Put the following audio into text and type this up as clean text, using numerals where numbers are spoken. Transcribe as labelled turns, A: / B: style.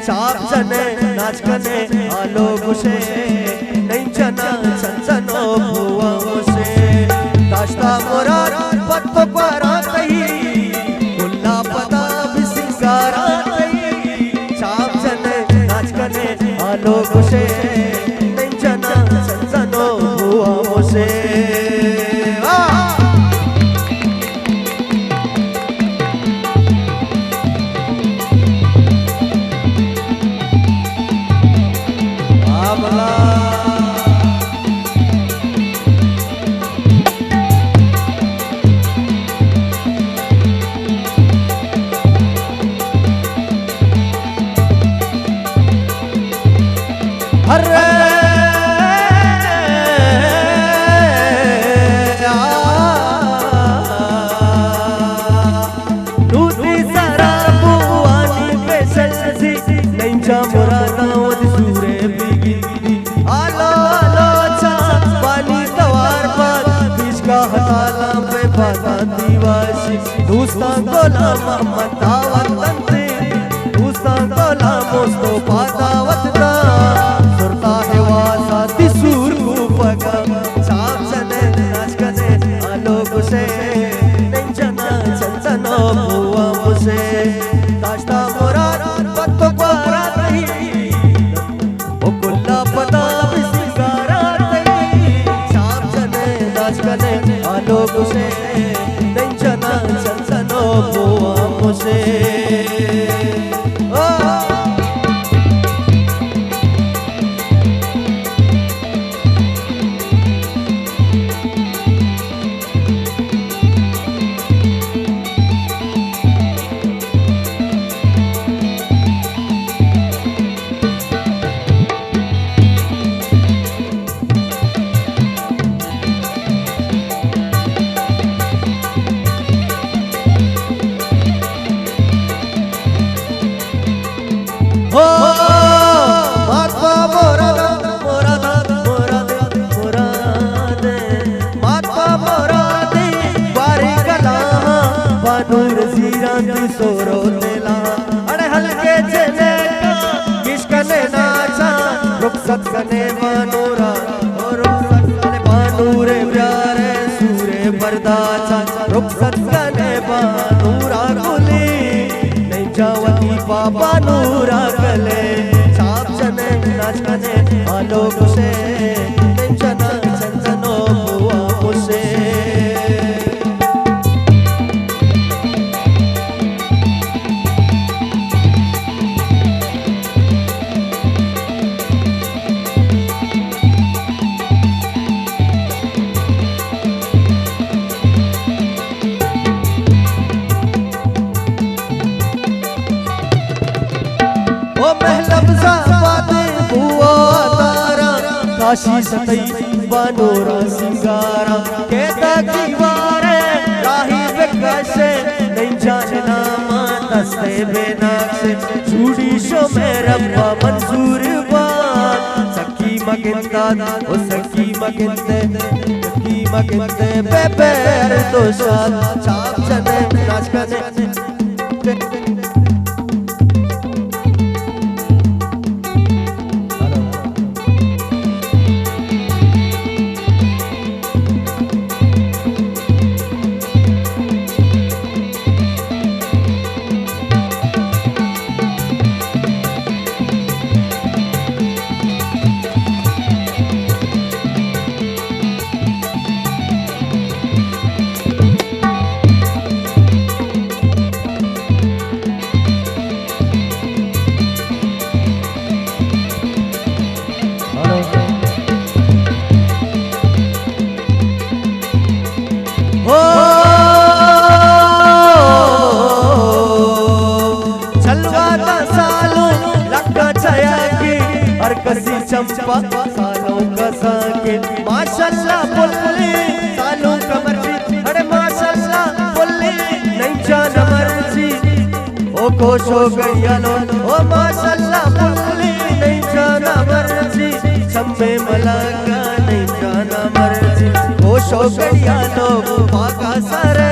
A: सापचने नाचकने आलो गुशे नहीं चना सनसनो भुआ मुसे दाश्ता मोरार पत्तो पारा तही मुल्ला पता भी सिंगारा तही सापचने नाचकने आलो गुशे नहीं चना सनसनो भुआ मुसे दोस्तां गोला मोहम्मद दावत ते दोस्तां गोला मोस्तो पादावत दा सुरता है वासा तिसूर को पगा साफ सने नाच कने आलो गुसे नंजना चंचनो बुआ मुसे दाश्ता मोरा पत्तो पारा तही ओ कुल्ला पता भी सिंगारा तही साफ सने नाच कने आलो गुसे नंजना चंचनो बुआ मुसे सोरो तेला अरे हल्के चले किसकने नाचा रुखसत कने बानूरा और रुखसत कने बानूरे प्यारे सूरे बरदाचा रुखसत कने बानूरा गुली नहीं जावती पापा नूरा गले साप चने नाच कने आलो गुसे नहीं चना चंचनो बुआ मुसे काशी सतई बानोरा सिंगारा कहता की वारे राही विकसे नहीं जानना दस्ते बेनाक्से चूड़ी शो में रब्बा मंजूर बात सकी मगिंदा ओ सकी मगिंदे बेबेर तो साथ चाप चने नाच कने कसी चंपा सालों कसा के माशाल्लाह बोले सालों कमर अरे माशाल्लाह बोले कोशो गड़ियालो ओ माशाल्लाह मुरली नहीं जाना मर्जी छम्मे मलाका नहीं जाना मर्जी कोशो गड़ियालो पाका सारे